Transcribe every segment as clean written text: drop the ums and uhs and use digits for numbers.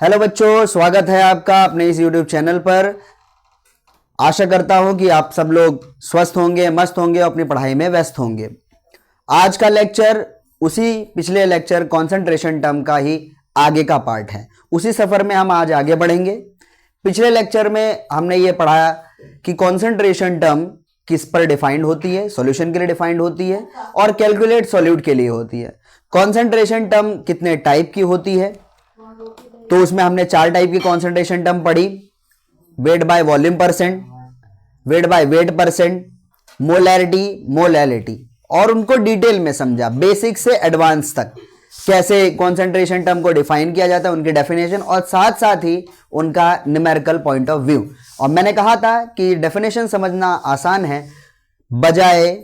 Hello बच्चों, स्वागत है आपका अपने इस YouTube चैनल पर। आशा करता हूं कि आप सब लोग स्वस्थ होंगे, मस्त होंगे और अपनी पढ़ाई में व्यस्त होंगे। आज का लेक्चर उसी पिछले लेक्चर कंसंट्रेशन टर्म का ही आगे का पार्ट है। उसी सफर में हम आज आगे बढ़ेंगे। पिछले लेक्चर में हमने ये पढ़ाया कि कंसंट्रेशन टर्म किस पर डिफाइंड होती है, सॉल्यूशन के लिए डिफाइंड होती है और कैलकुलेट सॉल्यूट के लिए होती है। कंसंट्रेशन टर्म कितने टाइप की होती है, तो उसमें हमने 4 टाइप की कंसंट्रेशन टर्म पढ़ी। Wait by volume percent, weight by weight percent, molarity, molality, और उनको डिटेल में समझा, बेसिक से एडवांस तक कैसे कंसंट्रेशन टर्म को डिफाइन किया जाता है, उनकी डेफिनेशन और साथ साथ ही उनका न्यूमेरिकल पॉइंट ऑफ व्यू। और मैंने कहा था कि डेफिनेशन समझना आसान है, बजाय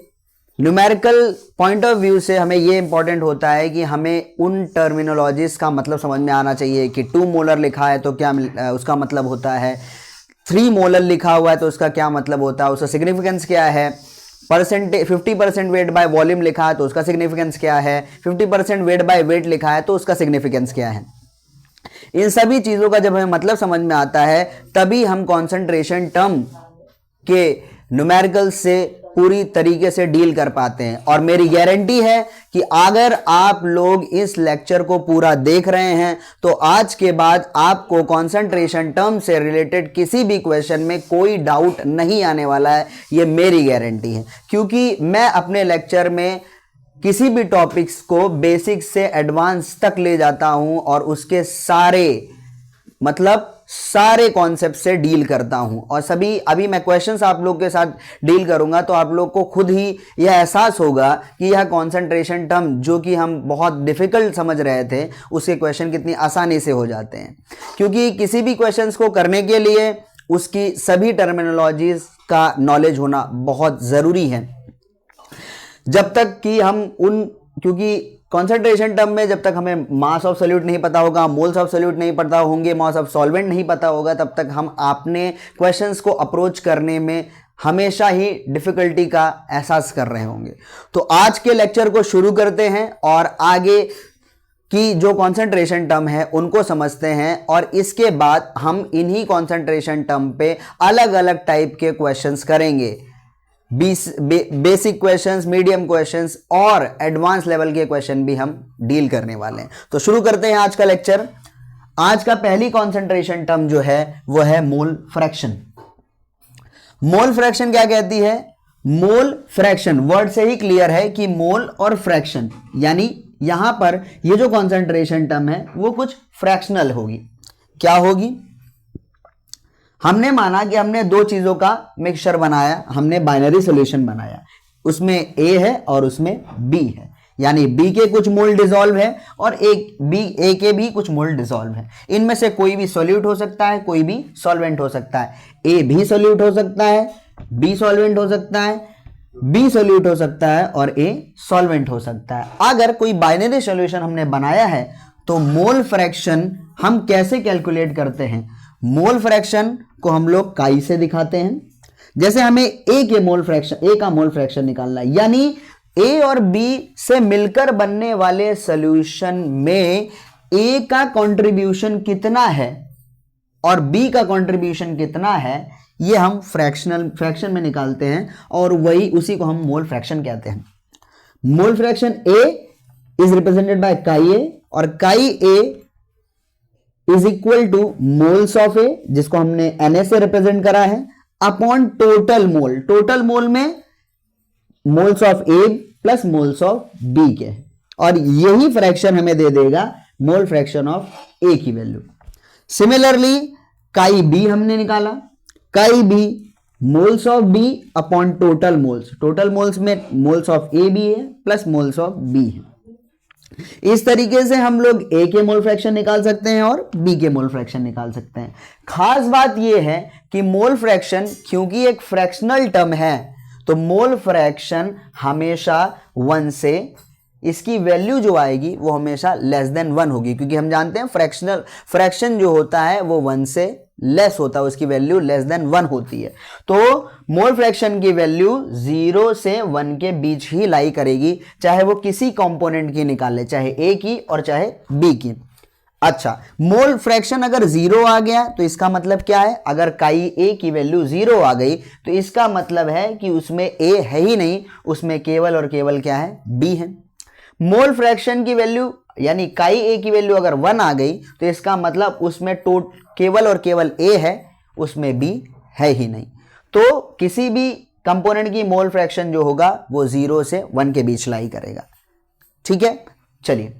न्यूमेरिकल पॉइंट ऑफ व्यू से हमें यह इंपॉर्टेंट होता है कि हमें उन टर्मिनोलॉजीज का मतलब समझ में आना चाहिए कि 2 मोलर लिखा है तो क्या उसका मतलब होता है, 3 मोलर लिखा हुआ है तो उसका क्या मतलब होता है, उसका सिग्निफिकेंस क्या है, 50% वेट बाय वॉल्यूम लिखा है तो उसका सिग्निफिकेंस क्या है, 50% वेट बाय वेट लिखा है तो उसका सिग्निफिकेंस क्या है। इन सभी चीजों का जब हमें मतलब समझ में आता है तभी हम कंसंट्रेशन टर्म के न्यूमेरिकल से पूरी तरीके से डील कर पाते हैं। और मेरी गारंटी है कि अगर आप लोग इस लेक्चर को पूरा देख रहे हैं तो आज के बाद आपको कंसंट्रेशन टर्म से रिलेटेड किसी भी क्वेश्चन में कोई डाउट नहीं आने वाला है। ये मेरी गारंटी है, क्योंकि मैं अपने लेक्चर में किसी भी टॉपिक्स को बेसिक से एडवांस तक ले जाता हूं और उसके सारे कॉन्सेप्ट से डील करता हूं। और सभी अभी मैं क्वेश्चंस आप लोग के साथ डील करूंगा तो आप लोग को खुद ही यह एहसास होगा कि यह कंसंट्रेशन टर्म जो कि हम बहुत डिफिकल्ट समझ रहे थे उसके क्वेश्चन कितनी आसानी से हो जाते हैं, क्योंकि किसी भी क्वेश्चंस को करने के लिए उसकी सभी टर्मिनोलॉजीज का नॉलेज होना बहुत ज़रूरी है। जब तक कि हम क्योंकि कंसंट्रेशन टर्म में जब तक हमें मास ऑफ सॉल्यूट नहीं पता होगा, मोल्स ऑफ सॉल्यूट नहीं पता होंगे, मास ऑफ सॉल्वेंट नहीं पता होगा, तब तक हम अपने क्वेश्चंस को अप्रोच करने में हमेशा ही डिफिकल्टी का एहसास कर रहे होंगे। तो आज के लेक्चर को शुरू करते हैं और आगे की जो कंसंट्रेशन टर्म है उनको समझते हैं और इसके बाद हम इन्हीं कंसंट्रेशन टर्म पे अलग अलग टाइप के क्वेश्चंस करेंगे। बेसिक क्वेश्चंस, मीडियम क्वेश्चंस और एडवांस लेवल के क्वेश्चन भी हम डील करने वाले हैं। तो शुरू करते हैं आज का लेक्चर। आज का पहली कंसंट्रेशन टर्म जो है वो है मोल फ्रैक्शन। मोल फ्रैक्शन क्या कहती है? मोल फ्रैक्शन वर्ड से ही क्लियर है कि मोल और फ्रैक्शन, यानी यहां पर ये जो कंसंट्रेशन टर्म है वो कुछ फ्रैक्शनल होगी। क्या होगी? हमने माना कि हमने 2 चीजों का मिक्सचर बनाया, हमने बाइनरी सॉल्यूशन बनाया, उसमें A है और उसमें B है, यानी B के कुछ मोल डिसॉल्व है और A के भी कुछ मोल डिसॉल्व है। इनमें से कोई भी सॉल्यूट हो सकता है, कोई भी सॉल्वेंट हो सकता है। A भी सॉल्यूट हो सकता है, B सॉल्वेंट हो सकता है, B सॉल्यूट हो सकता है और A सॉल्वेंट हो सकता है। अगर कोई बाइनरी सॉल्यूशन हमने बनाया है तो मोल फ्रैक्शन हम कैसे कैलकुलेट करते हैं? मोल फ्रैक्शन को हम लोग काई से दिखाते हैं। जैसे हमें A का मोल फ्रैक्शन निकालना है, यानी A और B से मिलकर बनने वाले सॉल्यूशन में A का कंट्रीब्यूशन कितना है और B का कंट्रीब्यूशन कितना है, ये हम फ्रैक्शन में निकालते हैं और उसी को हम मोल फ्रैक्शन कहते हैं। Mole fraction A is represented by chi A और chi A is equal to moles of A, जिसको हमने Na से रिप्रेजेंट करा है, upon total mole. Total mole में moles of A plus moles of B के, और यही फ्रैक्शन हमें दे देगा मोल फ्रैक्शन ऑफ ए की वैल्यू। सिमिलरली काई बी हमने निकाला, chi B moles of B upon total moles. Total moles में मोल्स ऑफ ए बी है प्लस मोल्स ऑफ बी है। इस तरीके से हम लोग A के मोल फ्रैक्शन निकाल सकते हैं और B के मोल फ्रैक्शन निकाल सकते हैं। खास बात यह है कि मोल फ्रैक्शन क्योंकि एक फ्रैक्शनल टर्म है तो मोल फ्रैक्शन हमेशा 1 से, इसकी वैल्यू जो आएगी वो हमेशा लेस देन 1 होगी, क्योंकि हम जानते हैं फ्रैक्शन जो होता है वो 1 से लेस होता है, उसकी वैल्यू लेस देन 1 होती है। तो मोल फ्रैक्शन की वैल्यू 0 से 1 के बीच ही लाई करेगी, चाहे वो किसी कंपोनेंट की निकाले, चाहे A की और चाहे B की। अच्छा, मोल फ्रैक्शन अगर जीरो आ गया तो इसका मतलब क्या है, अगर काई ए की वैल्यू जीरो आ गई तो इसका मतलब है कि उसमें ए है ही नहीं, उसमें केवल और केवल क्या है, बी है। मोल फ्रैक्शन की वैल्यू यानी काई ए की वैल्यू अगर 1 आ गई तो इसका मतलब उसमें केवल और केवल ए है, उसमें बी है ही नहीं। तो किसी भी कंपोनेंट की मोल फ्रैक्शन जो होगा वो 0 से 1 के बीच लाई करेगा। ठीक है, चलिए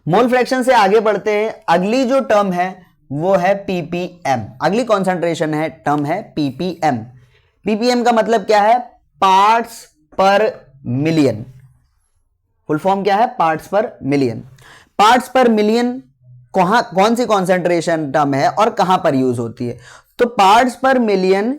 मोल फ्रैक्शन से आगे बढ़ते हैं। अगली जो टर्म है वो है पीपीएम। अगली कॉन्सेंट्रेशन है टर्म है पीपीएम। पीपीएम का मतलब क्या है, पार्ट्स पर मिलियन। फुल फॉर्म क्या है, पार्ट्स पर मिलियन। पार्ट्स पर मिलियन कौन सी कॉन्सेंट्रेशन टर्म है और कहां पर यूज होती है? तो पार्ट्स पर मिलियन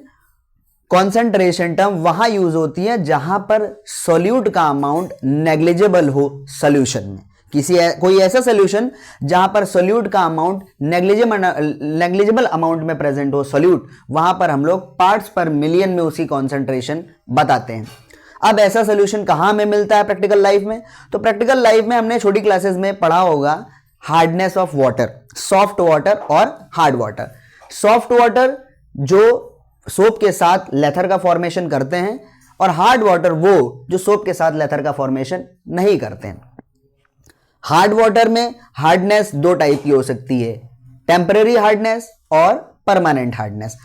कॉन्सेंट्रेशन टर्म वहां यूज होती है जहां पर सॉल्यूट का अमाउंट नेग्लिजिबल हो सॉल्यूशन में। कोई ऐसा सॉल्यूशन जहां पर सॉल्यूट का अमाउंट नेग्लिजिबल अमाउंट में प्रेजेंट हो सॉल्यूट, वहां पर हम लोग पार्ट्स पर मिलियन में उसकी कॉन्सेंट्रेशन बताते हैं। अब ऐसा सॉल्यूशन कहां हमें मिलता है प्रैक्टिकल लाइफ में? तो प्रैक्टिकल लाइफ में हमने छोटी क्लासेस में पढ़ा होगा hardness of water, soft water और हार्ड वाटर। सॉफ्ट वाटर जो सोप के साथ लेथर का फॉर्मेशन करते हैं और हार्ड वाटर वो जो सोप के साथ लेथर का फॉर्मेशन नहीं करते हैं। हार्ड वाटर में हार्डनेस दो टाइप की हो सकती है, टेम्पररी हार्डनेस और परमानेंट हार्डनेस।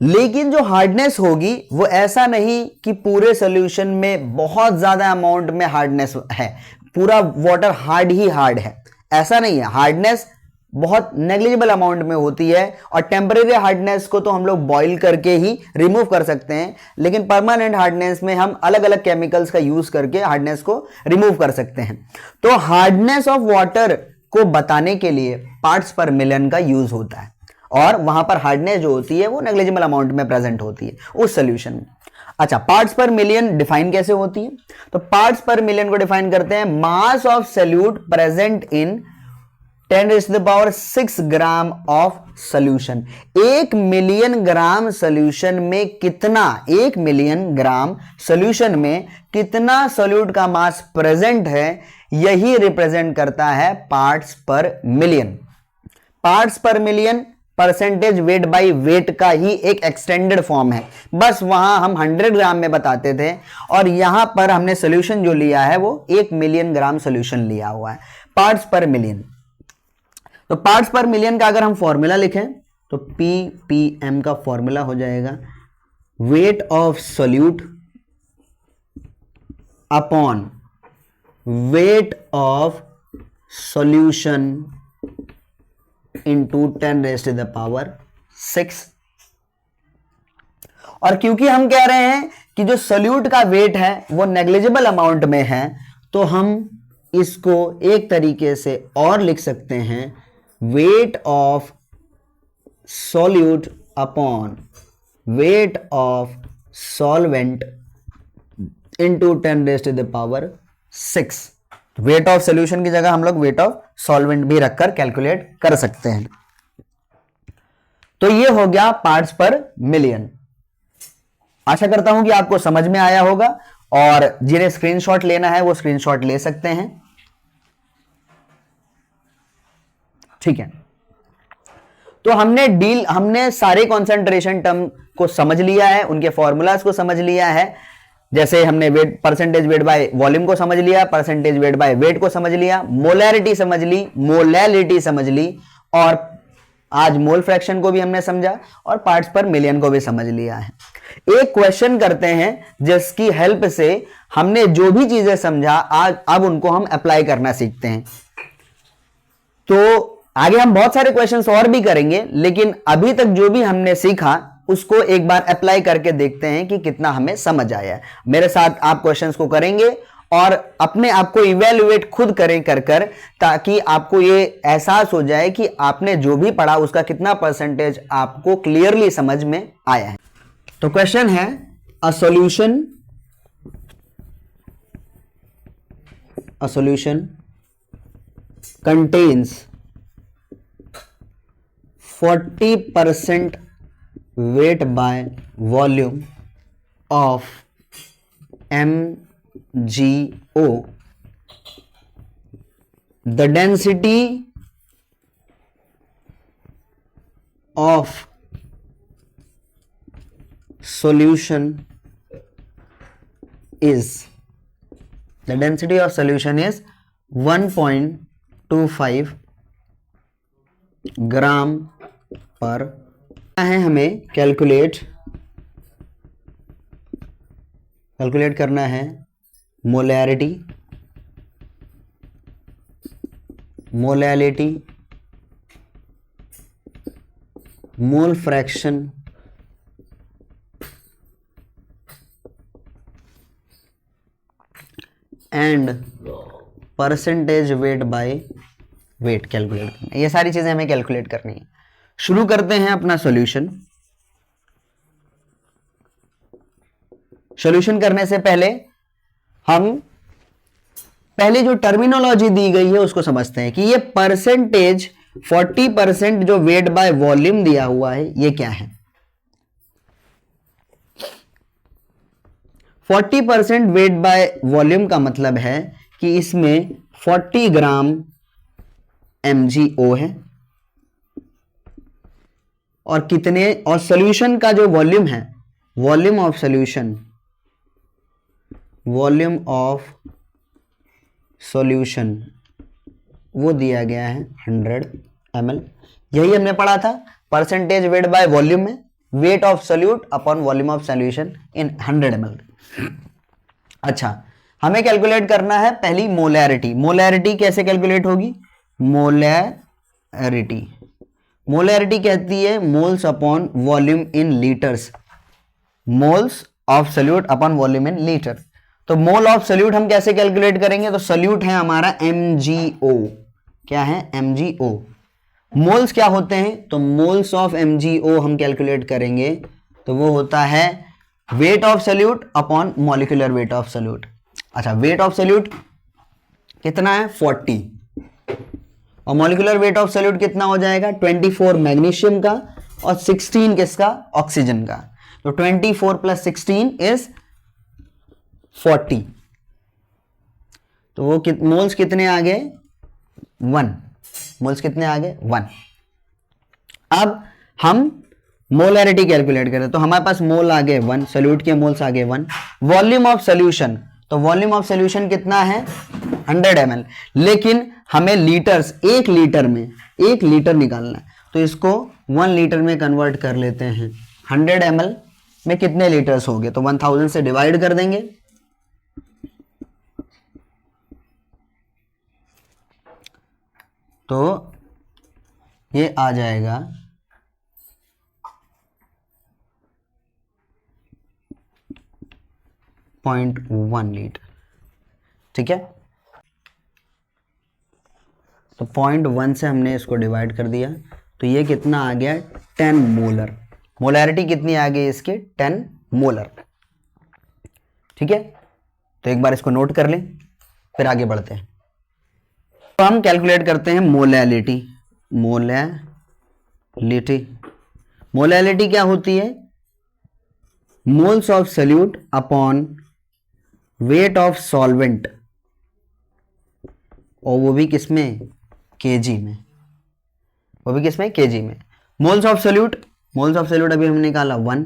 लेकिन जो हार्डनेस होगी वो ऐसा नहीं कि पूरे सॉल्यूशन में बहुत ज्यादा अमाउंट में हार्डनेस है, पूरा वाटर हार्ड ही हार्ड है, ऐसा नहीं है। हार्डनेस बहुत नेग्लिजिबल अमाउंट में होती है और टेम्परेरी हार्डनेस को तो हम लोग बॉईल करके ही रिमूव कर सकते हैं, लेकिन परमानेंट हार्डनेस में हम अलग अलग केमिकल्स का यूज करके हार्डनेस को रिमूव कर सकते हैं। तो हार्डनेस ऑफ वाटर को बताने के लिए पार्ट्स पर मिलियन का यूज होता है और वहां पर हार्डनेस जो होती है वो नेग्लिजिबल अमाउंट में प्रेजेंट होती है उस सोल्यूशन में। अच्छा, पार्ट्स पर मिलियन डिफाइन कैसे होती है? तो पार्ट्स पर मिलियन को डिफाइन करते हैं mass of solute present in 10⁻⁶ gram of solution. 1 million gram solution में कितना, 1 मिलियन ग्राम सोल्यूशन में कितना सोल्यूट का मास प्रेजेंट है, यही रिप्रेजेंट करता है पार्ट्स पर मिलियन। पार्ट्स पर million percentage weight by weight का ही एक एक्सटेंडेड फॉर्म है, बस वहां हम 100 ग्राम में बताते थे और यहां पर हमने सोल्यूशन जो लिया है वो 1 मिलियन ग्राम सोल्यूशन लिया हुआ है, पार्ट्स पर मिलियन। तो पार्ट्स पर मिलियन का अगर हम फॉर्मूला लिखें तो पीपीएम का फॉर्मूला हो जाएगा weight of solute upon weight of solution into 10⁻⁶। और क्योंकि हम कह रहे हैं कि जो सोल्यूट का वेट है वो नेग्लिजिबल अमाउंट में है, तो हम इसको एक तरीके से और लिख सकते हैं weight of solute upon weight of solvent into 10⁻⁶। Weight of solution की जगह हम लोग वेट ऑफ सॉल्वेंट भी रखकर कैलकुलेट कर सकते हैं। तो ये हो गया पार्ट्स पर मिलियन। आशा करता हूं कि आपको समझ में आया होगा और जिन्हें स्क्रीनशॉट लेना है वो स्क्रीनशॉट ले सकते हैं। ठीक है, तो हमने सारे कॉन्सेंट्रेशन टर्म को समझ लिया है, उनके फॉर्मूलाज को समझ लिया है। जैसे हमने weight, percentage weight by volume को समझ लिया, परसेंटेज वेट बाय वेट को समझ लिया, मोलैरिटी समझ ली, मोलैलिटी समझ ली और आज मोल फ्रैक्शन को भी हमने समझा और पार्ट्स पर मिलियन को भी समझ लिया है। एक क्वेश्चन करते हैं जिसकी हेल्प से हमने जो भी चीजें समझा आज अब उनको हम अप्लाई करना सीखते हैं। तो आगे हम बहुत सारे क्वेश्चंस और भी करेंगे, लेकिन अभी तक जो भी हमने सीखा उसको एक बार अप्लाई करके देखते हैं कि कितना हमें समझ आया है। मेरे साथ आप क्वेश्चंस को करेंगे और अपने आप को इवैल्यूएट खुद करें कर ताकि आपको ये एहसास हो जाए कि आपने जो भी पढ़ा उसका कितना परसेंटेज आपको क्लियरली समझ में आया है। तो क्वेश्चन है a solution contains 40% weight by volume of MgO. The density of solution is, the density of solution is 1.25 ग्राम पर है। हमें कैलकुलेट करना है molarity, mole fraction and percentage weight by weight calculate करना है। ये सारी चीजें हमें कैलकुलेट करनी है। शुरू करते हैं अपना सॉल्यूशन। सॉल्यूशन करने से पहले हम पहले जो टर्मिनोलॉजी दी गई है उसको समझते हैं कि ये परसेंटेज 40% जो वेट बाय वॉल्यूम दिया हुआ है ये क्या है। 40% वेट बाय वॉल्यूम का मतलब है कि इसमें 40 ग्राम MgO है और कितने, और सॉल्यूशन का जो वॉल्यूम है, वॉल्यूम ऑफ सॉल्यूशन वो दिया गया है 100 ml। यही हमने पढ़ा था परसेंटेज वेट बाय वॉल्यूम में, weight of solute upon volume of solution in 100 ml। अच्छा, हमें कैलकुलेट करना है पहली मोलैरिटी। मोलैरिटी कैसे कैलकुलेट होगी? मोलैरिटी कहती है moles upon volume in litres, moles of solute upon volume in litre. तो मोल ऑफ सॉल्यूट हम कैसे कैलकुलेट करेंगे? तो सॉल्यूट है हमारा MgO। क्या है? MgO। मोल्स क्या होते हैं? तो मोल्स ऑफ MgO हम कैलकुलेट करेंगे तो वो होता है weight of solute upon molecular weight of solute. अच्छा, वेट ऑफ सॉल्यूट कितना है? 40, और मॉलिक्यूलर वेट ऑफ सॉल्यूट कितना हो जाएगा? 24 मैग्नीशियम का और 16 किसका? ऑक्सीजन का। तो 24 प्लस 16 इज 40। तो वो मोल्स कितने आ गए? 1। मोल्स कितने आ गए? 1। अब हम मोलैरिटी कैलकुलेट करें तो हमारे पास मोल आ गए 1, सॉल्यूट के मोल्स आ गए 1। वॉल्यूम ऑफ सॉल्यूशन, तो वॉल्यूम ऑफ सॉल्यूशन कितना है? 100 ml। लेकिन हमें लीटर्स, 1 लीटर में 1 लीटर निकालना है, तो इसको 1 लीटर में कन्वर्ट कर लेते हैं। 100 ml में कितने लीटर्स हो गए? तो 1000 से डिवाइड कर देंगे, तो ये आ जाएगा 0.1 लीटर। ठीक है, तो 0.1 से हमने इसको डिवाइड कर दिया, तो ये कितना आ गया? 10 मोलर। मोलैरिटी कितनी आ गई इसके? 10 मोलर। ठीक है, तो एक बार इसको नोट कर लें, फिर आगे बढ़ते हैं। तो हम कैलकुलेट करते हैं मोलैलिटी। मोलैलिटी क्या होती है? Moles of solute upon weight of solvent, और वो भी किसमें? केजी में। वो भी किसमें? केजी में। मोल्स ऑफ सॉल्यूट अभी हमने निकाला 1,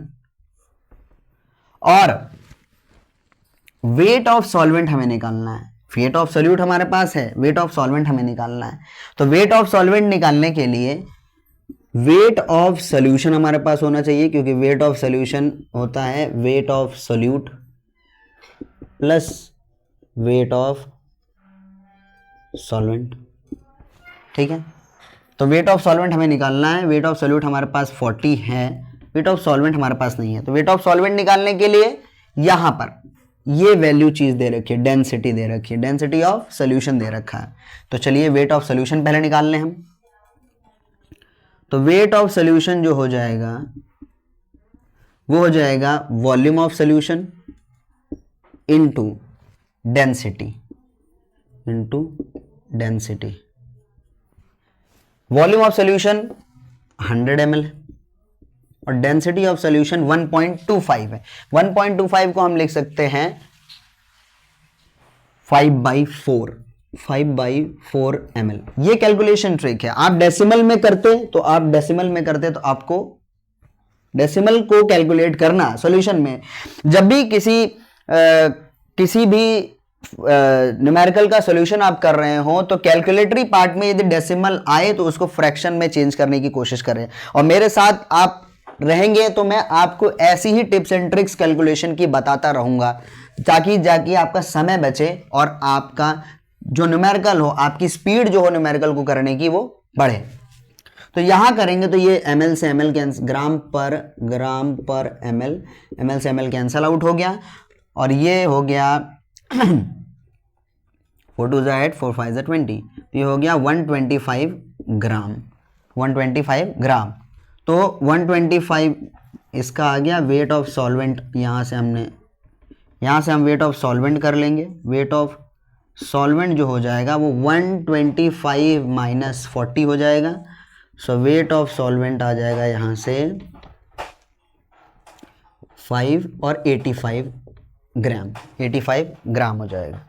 और वेट ऑफ सॉल्वेंट हमें निकालना है। वेट ऑफ सॉल्यूट हमारे पास है, वेट ऑफ सॉल्वेंट हमें निकालना है। तो वेट ऑफ सॉल्वेंट निकालने के लिए वेट ऑफ सॉल्यूशन हमारे पास होना चाहिए, क्योंकि वेट ऑफ सॉल्यूशन होता है weight of solute plus weight of solvent. ठीक है, तो वेट ऑफ सॉल्वेंट हमें निकालना है। वेट ऑफ सॉल्यूट हमारे पास 40 है, वेट ऑफ सॉल्वेंट हमारे पास नहीं है। तो वेट ऑफ सॉल्वेंट निकालने के लिए यहां पर ये वैल्यू चीज दे रखी है, डेंसिटी दे रखी है, डेंसिटी ऑफ सॉल्यूशन दे रखा है। तो चलिए वेट ऑफ सॉल्यूशन पहले निकाल लें हम। तो वेट ऑफ सॉल्यूशन जो हो जाएगा वो हो जाएगा volume of solution into density, volume of solution 100 ml और डेंसिटी ऑफ सॉल्यूशन 1.25 है। 1.25 को हम लिख सकते हैं 5/4। 5/4 ml। ये कैलकुलेशन ट्रिक है। आप डेसिमल में करते तो आपको डेसिमल को कैलकुलेट करना सॉल्यूशन में, जब भी किसी भी न्यूमेरिकल का सॉल्यूशन आप कर रहे हो तो कैलकुलेटरी पार्ट में यदि डेसिमल आए तो उसको फ्रैक्शन में चेंज करने की कोशिश करें। और मेरे साथ आप रहेंगे तो मैं आपको ऐसी ही टिप्स एंड ट्रिक्स कैलकुलेशन की बताता रहूंगा, ताकि जाके आपका समय बचे और आपका जो न्यूमेरिकल हो, आपकी स्पीड जो हो न्यूमेरिकल को करने की वो बढ़े। तो यहां करेंगे तो ये ml से ml कैंसिल, ग्राम पर ml से ml कैंसल आउट हो गया, और ये हो गया 4 2 8 4 5 20, तो ये हो गया 125 ग्राम। 125 ग्राम, तो 125 इसका आ गया वेट ऑफ सॉल्वेंट। यहाँ से हम वेट ऑफ सॉल्वेंट कर लेंगे। वेट ऑफ सॉल्वेंट जो हो जाएगा वो 125 माइनस 40 हो जाएगा। सो वेट ऑफ सॉल्वेंट आ जाएगा यहाँ से 5 और 85 ग्राम। 85 ग्राम हो जाएगा,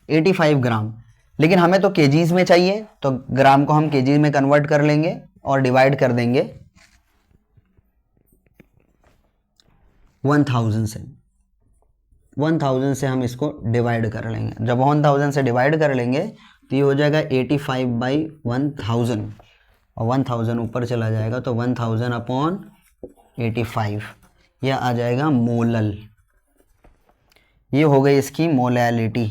85 ग्राम। लेकिन हमें तो केजीज में चाहिए, तो ग्राम को हम केजीज में कन्वर्ट कर लेंगे और डिवाइड कर देंगे 1000 से। 1000 से हम इसको डिवाइड कर लेंगे। जब 1000 से डिवाइड कर लेंगे तो ये हो जाएगा 85/1000, और 1000 ऊपर चला जाएगा तो 1000/85, यह आ जाएगा मोलल। ये हो गई इसकी मोलैलिटी।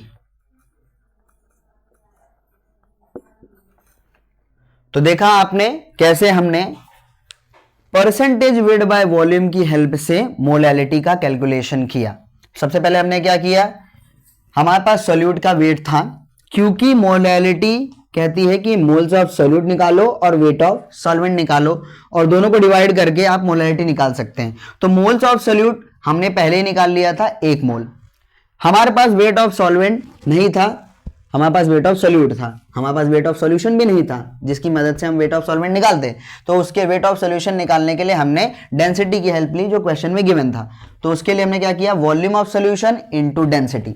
तो देखा आपने कैसे हमने परसेंटेज वेट बाय वॉल्यूम की हेल्प से मोलैलिटी का कैलकुलेशन किया। सबसे पहले हमने क्या किया, हमारे पास सोल्यूट का वेट था, क्योंकि मोलैलिटी कहती है कि मोल्स ऑफ सोल्यूट निकालो और वेट ऑफ सॉल्वेंट निकालो, और दोनों को डिवाइड करके आप मोलैलिटी निकाल सकते हैं। तो मोल्स ऑफ सोल्यूट हमने पहले ही निकाल लिया था 1 मोल। हमारे पास वेट ऑफ सॉल्वेंट नहीं था, हमारे पास वेट ऑफ सोल्यूट था। हमारे पास वेट ऑफ सॉल्यूशन भी नहीं था जिसकी मदद से हम वेट ऑफ सॉल्वेंट निकालते। तो उसके वेट ऑफ सॉल्यूशन निकालने के लिए हमने डेंसिटी की हेल्प ली जो क्वेश्चन में गिवन था। तो उसके लिए हमने क्या किया, volume of solution into density.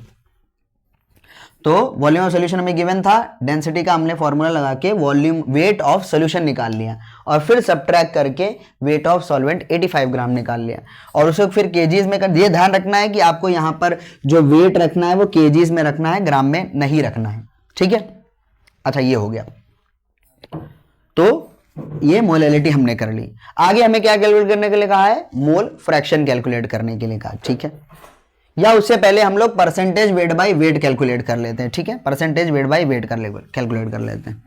तो वॉल्यूम ऑफ सॉल्यूशन हमें गिवन था, डेंसिटी का हमने फॉर्मूला लगा के वॉल्यूम वेट ऑफ सॉल्यूशन निकाल लिया, और फिर सबट्रैक्ट करके वेट ऑफ सॉल्वेंट 85 ग्राम निकाल लिया, और उसे फिर केजीज में कर। ये ध्यान रखना है कि आपको यहाँ पर जो वेट रखना है वो केजीज में रखना है, ग्राम में नहीं रखना है, ठीक है। अच्छा, ये हो गया। तो ये मोलैलिटी हमने कर ली। आगे हमें क्या कैलकुलेट करने के लिए कहा है, मोल फ्रैक्शन कैलकुलेट करने के लिए कहा, ठीक है। या उससे पहले हम लोग percentage weight by weight calculate कर लेते हैं, ठीक है। Percentage weight by weight calculate कर लेते हैं।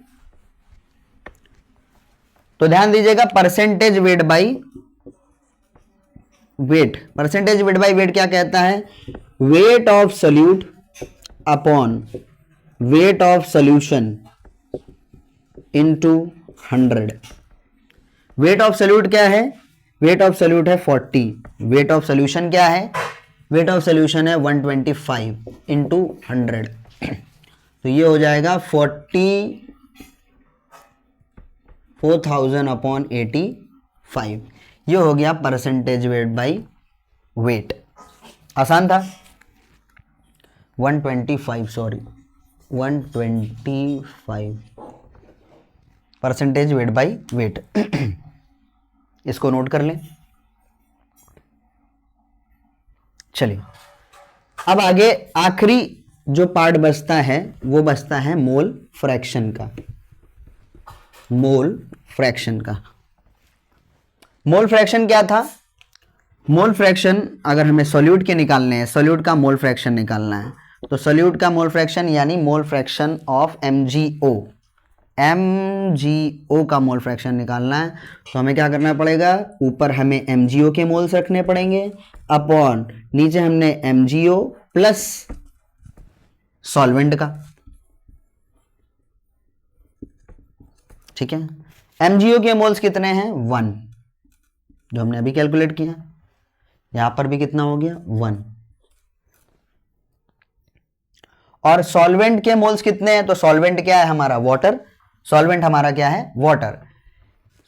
तो ध्यान दीजिएगा, percentage weight by weight, percentage weight by weight क्या कहता है, weight of solute upon weight of solution into 100। Weight of solute क्या है, वेट ऑफ सोल्यूट है 40, वेट ऑफ सॉल्यूशन क्या है, वेट ऑफ सोल्यूशन है 125 इंटू 100। तो ये हो जाएगा 44,000/85। ये हो गया परसेंटेज वेट बाय वेट। आसान था। 125 परसेंटेज वेट बाय वेट। इसको नोट कर लें। चलिए, अब आगे आखिरी जो पार्ट बचता है वो बचता है मोल फ्रैक्शन का। मोल फ्रैक्शन क्या था, मोल फ्रैक्शन अगर हमें सॉल्यूट के निकालने हैं, सॉल्यूट का मोल फ्रैक्शन निकालना है, तो सॉल्यूट का मोल फ्रैक्शन यानी मोल फ्रैक्शन ऑफ MgO का मोल फ्रैक्शन निकालना है। तो हमें क्या करना पड़ेगा, ऊपर हमें MgO के मोल्स रखने पड़ेंगे, अपॉन नीचे हमने MgO प्लस सॉल्वेंट का, ठीक है। MgO के मोल्स कितने हैं, 1, जो हमने अभी कैलकुलेट किया। यहां पर भी कितना हो गया, 1। और सॉल्वेंट के मोल्स कितने हैं, तो सॉल्वेंट क्या है हमारा, वाटर। सॉल्वेंट हमारा क्या है, वाटर।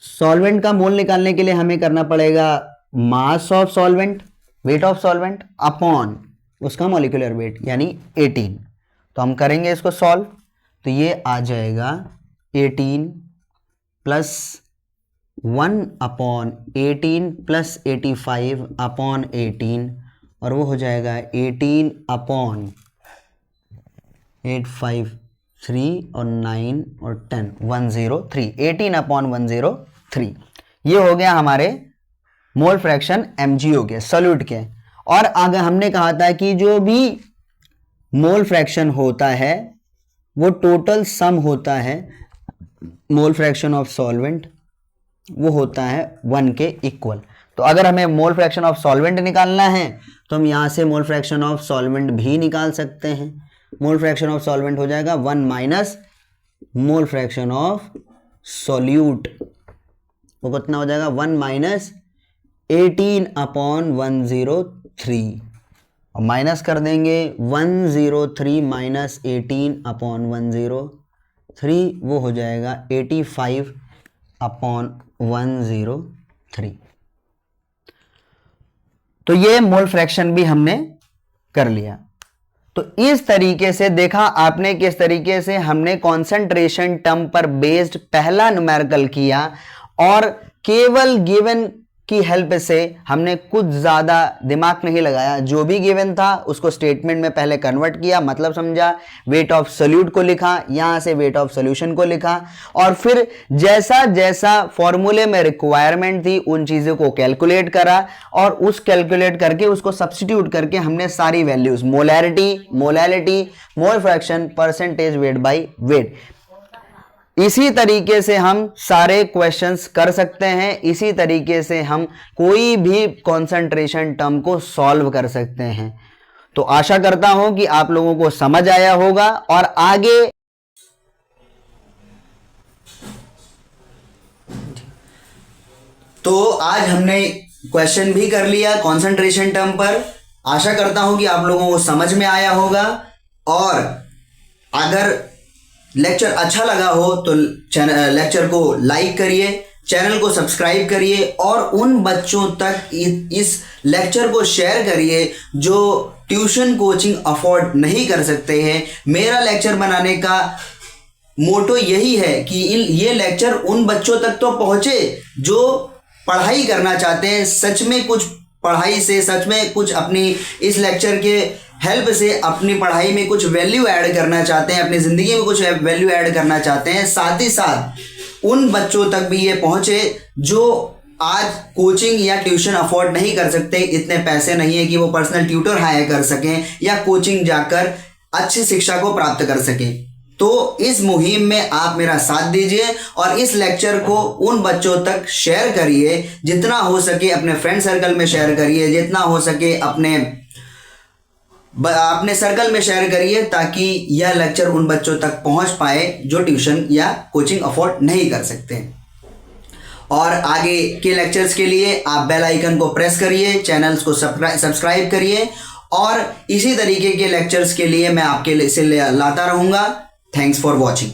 सॉल्वेंट का मोल निकालने के लिए हमें करना पड़ेगा mass of solvent, weight of solvent upon उसका मॉलिक्यूलर वेट यानी 18। तो हम करेंगे इसको सॉल्व। तो ये आ जाएगा 18 प्लस 1/18 प्लस 85 अपॉन 18, और वो हो जाएगा 18/853 और 9 और 10 103, 18/103। ये हो गया हमारे मोल फ्रैक्शन MgO के सॉल्यूट के। और आगे हमने कहा था कि जो भी मोल फ्रैक्शन होता है वो टोटल सम होता है मोल फ्रैक्शन ऑफ सॉल्वेंट, वो होता है 1 के इक्वल। तो अगर हमें मोल फ्रैक्शन ऑफ सॉल्वेंट निकालना है तो हम यहाँ से मोल फ्रैक्शन ऑफ सॉल्वेंट भी निकाल सकते हैं। मोल फ्रैक्शन ऑफ सॉल्वेंट हो जाएगा 1 minus mole fraction of solute, वो कितना हो जाएगा 1 माइनस 18/103, और माइनस कर देंगे 103 माइनस 18/103, वो हो जाएगा 85/103। तो ये मोल फ्रैक्शन भी हमने कर लिया। तो इस तरीके से देखा आपने किस तरीके से हमने कॉन्सेंट्रेशन टर्म पर बेस्ड पहला न्यूमेरिकल किया, और केवल गिवन की हेल्प से हमने कुछ ज़्यादा दिमाग नहीं लगाया। जो भी गिवन था उसको स्टेटमेंट में पहले कन्वर्ट किया, मतलब समझा, वेट ऑफ सोल्यूट को लिखा, यहाँ से वेट ऑफ सोल्यूशन को लिखा, और फिर जैसा जैसा फॉर्मूले में रिक्वायरमेंट थी उन चीज़ों को कैलकुलेट करा, और उस कैलकुलेट करके उसको सब्स्टिट्यूट करके हमने सारी values molarity, molality, mole fraction, percentage, weight by wait, इसी तरीके से हम सारे क्वेश्चंस कर सकते हैं। इसी तरीके से हम कोई भी कॉन्सेंट्रेशन टर्म को सॉल्व कर सकते हैं। तो आशा करता हूं कि आप लोगों को समझ आया होगा, और आगे तो आज हमने क्वेश्चन भी कर लिया कॉन्सेंट्रेशन टर्म पर। आशा करता हूं कि आप लोगों को समझ में आया होगा, और अगर लेक्चर अच्छा लगा हो तो लेक्चर को लाइक करिए, चैनल को सब्सक्राइब करिए, और उन बच्चों तक इस लेक्चर को शेयर करिए जो ट्यूशन कोचिंग अफोर्ड नहीं कर सकते हैं। मेरा लेक्चर बनाने का मोटो यही है कि ये लेक्चर उन बच्चों तक तो पहुंचे जो पढ़ाई करना चाहते हैं, सच में कुछ पढ़ाई से, सच में कुछ अपनी इस लेक्चर के हेल्प से अपनी पढ़ाई में कुछ वैल्यू ऐड करना चाहते हैं, अपनी ज़िंदगी में कुछ वैल्यू ऐड करना चाहते हैं। साथ ही साथ उन बच्चों तक भी ये पहुँचे जो आज कोचिंग या ट्यूशन अफोर्ड नहीं कर सकते, इतने पैसे नहीं है कि वो पर्सनल ट्यूटर हायर कर सकें या कोचिंग जाकर अच्छी शिक्षा को प्राप्त कर सकें। तो इस मुहिम में आप मेरा साथ दीजिए और इस लेक्चर को उन बच्चों तक शेयर करिए, जितना हो सके अपने फ्रेंड सर्कल में शेयर करिए, जितना हो सके अपने सर्कल में शेयर करिए, ताकि यह लेक्चर उन बच्चों तक पहुंच पाए जो ट्यूशन या कोचिंग अफोर्ड नहीं कर सकते। और आगे के लेक्चर्स के लिए आप बेल आइकन को प्रेस करिए, चैनल्स को सब्सक्राइब करिए, और इसी तरीके के लेक्चर्स के लिए मैं आपके लिए लाता रहूंगा। Thanks for watching.